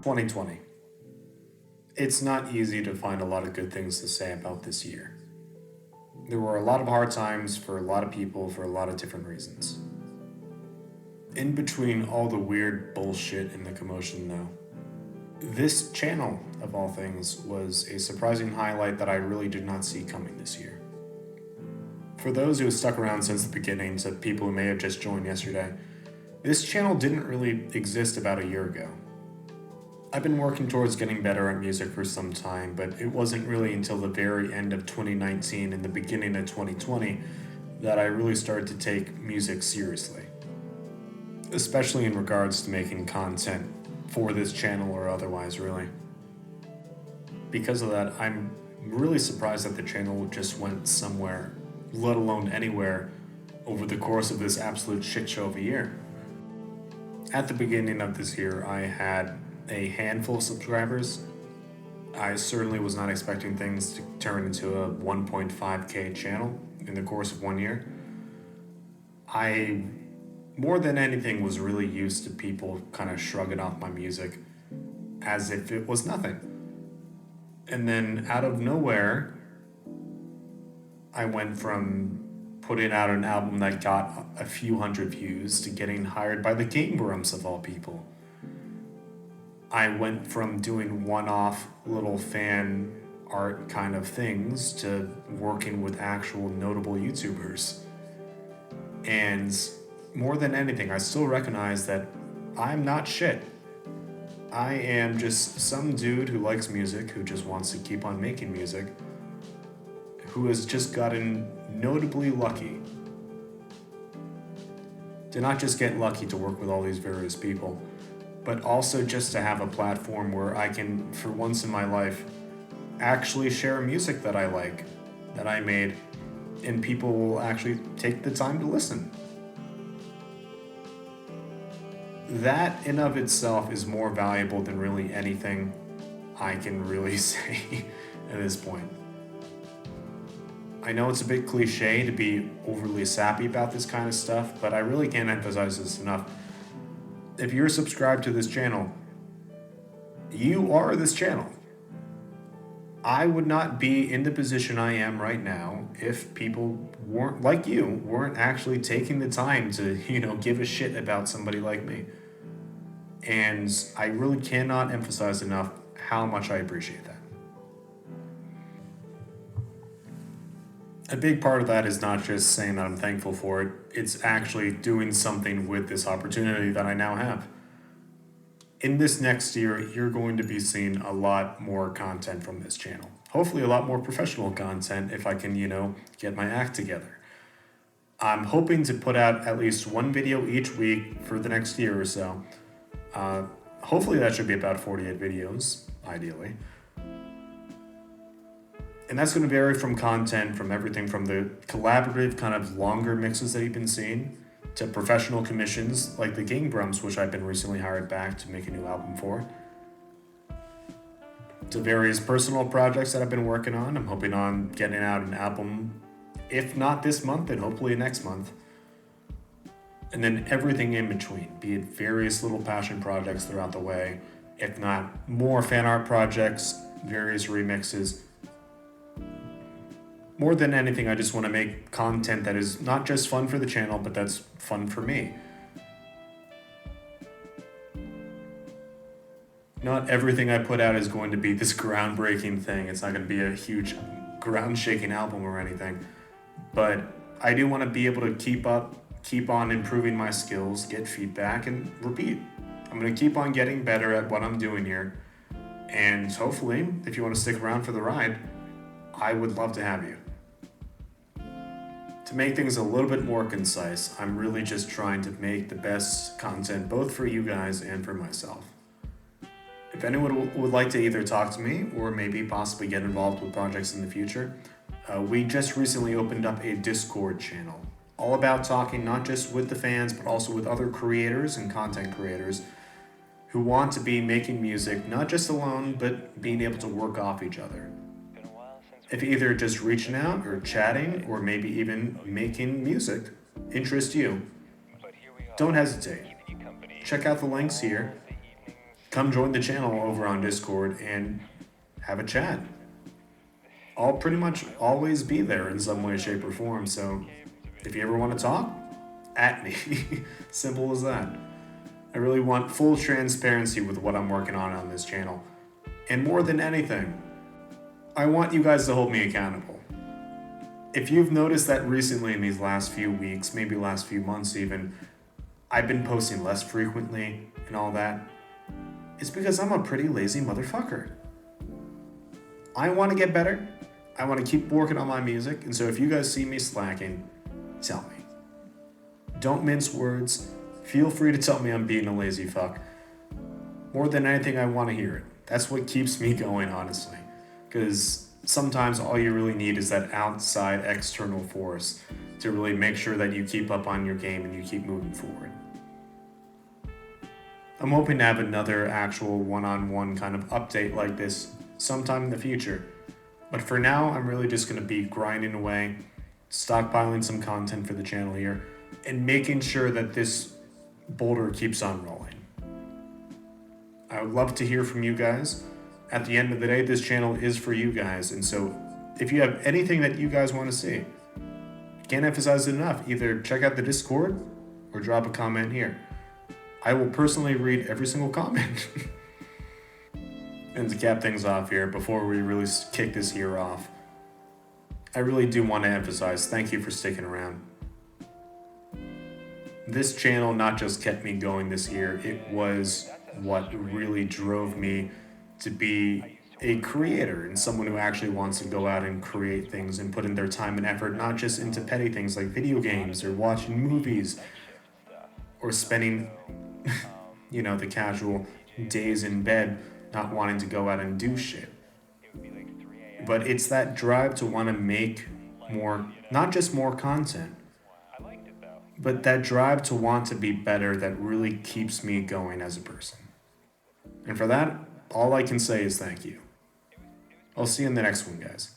2020. It's not easy to find a lot of good things to say about this year. There were a lot of hard times for a lot of people for a lot of different reasons. In between all the weird bullshit and the commotion, though, this channel, of all things, was a surprising highlight that I really did not see coming this year. For those who have stuck around since the beginning, to people who may have just joined yesterday, this channel didn't really exist about a year ago. I've been working towards getting better at music for some time, but it wasn't really until the very end of 2019 and the beginning of 2020 that I really started to take music seriously. Especially in regards to making content for this channel or otherwise, really. Because of that, I'm really surprised that the channel just went somewhere, let alone anywhere, over the course of this absolute shit show of a year. At the beginning of this year, I had a handful of subscribers. I certainly was not expecting things to turn into a 1.5k channel in the course of 1 year. I, more than anything, was really used to people kind of shrugging off my music as if it was nothing. And then out of nowhere, I went from putting out an album that got a few hundred views to getting hired by the Game Grumps of all people. I went from doing one-off little fan art kind of things to working with actual notable YouTubers. And more than anything, I still recognize that I'm not shit. I am just some dude who likes music, who just wants to keep on making music, who has just gotten notably lucky to not just get lucky to work with all these various people, but also just to have a platform where I can, for once in my life, actually share music that I like, that I made, and people will actually take the time to listen. That in of itself is more valuable than really anything I can really say at this point. I know it's a bit cliche to be overly sappy about this kind of stuff, but I really can't emphasize this enough. If you're subscribed to this channel, you are this channel. I would not be in the position I am right now if people weren't, like you, weren't actually taking the time to, give a shit about somebody like me. And I really cannot emphasize enough how much I appreciate that. A big part of that is not just saying that I'm thankful for it, it's actually doing something with this opportunity that I now have. In this next year, you're going to be seeing a lot more content from this channel. Hopefully a lot more professional content if I can, get my act together. I'm hoping to put out at least one video each week for the next year or so. Hopefully that should be about 48 videos, ideally. And that's going to vary from content, from everything from the collaborative kind of longer mixes that you've been seeing, to professional commissions like the Game Grumps, which I've been recently hired back to make a new album for, to various personal projects that I've been working on. I'm hoping on getting out an album, if not this month, then hopefully next month. And then everything in between, be it various little passion projects throughout the way, if not more fan art projects, various remixes. More than anything, I just want to make content that is not just fun for the channel, but that's fun for me. Not everything I put out is going to be this groundbreaking thing. It's not going to be a huge ground-shaking album or anything. But I do want to be able to keep on improving my skills, get feedback, and repeat. I'm going to keep on getting better at what I'm doing here. And hopefully, if you want to stick around for the ride, I would love to have you. To make things a little bit more concise, I'm really just trying to make the best content both for you guys and for myself. If anyone would like to either talk to me or maybe possibly get involved with projects in the future, we just recently opened up a Discord channel, all about talking not just with the fans, but also with other creators and content creators who want to be making music, not just alone, but being able to work off each other. If either just reaching out or chatting or maybe even making music interest you, don't hesitate. Check out the links here. come join the channel over on Discord and have a chat. I'll pretty much always be there in some way, shape, or form. So if you ever want to talk, at me. Simple as that. I really want full transparency with what I'm working on this channel. And more than anything, I want you guys to hold me accountable. If you've noticed that recently in these last few weeks, maybe last few months even, I've been posting less frequently and all that, it's because I'm a pretty lazy motherfucker. I want to get better. I want to keep working on my music. And so if you guys see me slacking, tell me. Don't mince words. Feel free to tell me I'm being a lazy fuck. More than anything, I want to hear it. That's what keeps me going, honestly. Because sometimes all you really need is that outside external force to really make sure that you keep up on your game and you keep moving forward. I'm hoping to have another actual one-on-one kind of update like this sometime in the future. But for now, I'm really just going to be grinding away, stockpiling some content for the channel here, and making sure that this boulder keeps on rolling. I would love to hear from you guys. At the end of the day, this channel is for you guys, and so if you have anything that you guys want to see, can't emphasize it enough, either check out the Discord or drop a comment here. I will personally read every single comment. And to cap things off here, before we really kick this year off, I really do want to emphasize thank you for sticking around. This channel not just kept me going this year, it was what really drove me to be a creator and someone who actually wants to go out and create things and put in their time and effort, not just into petty things like video games or watching movies or spending, the casual days in bed not wanting to go out and do shit. But it's that drive to want to make more, not just more content, but that drive to want to be better that really keeps me going as a person. And for that, all I can say is thank you. I'll see you in the next one, guys.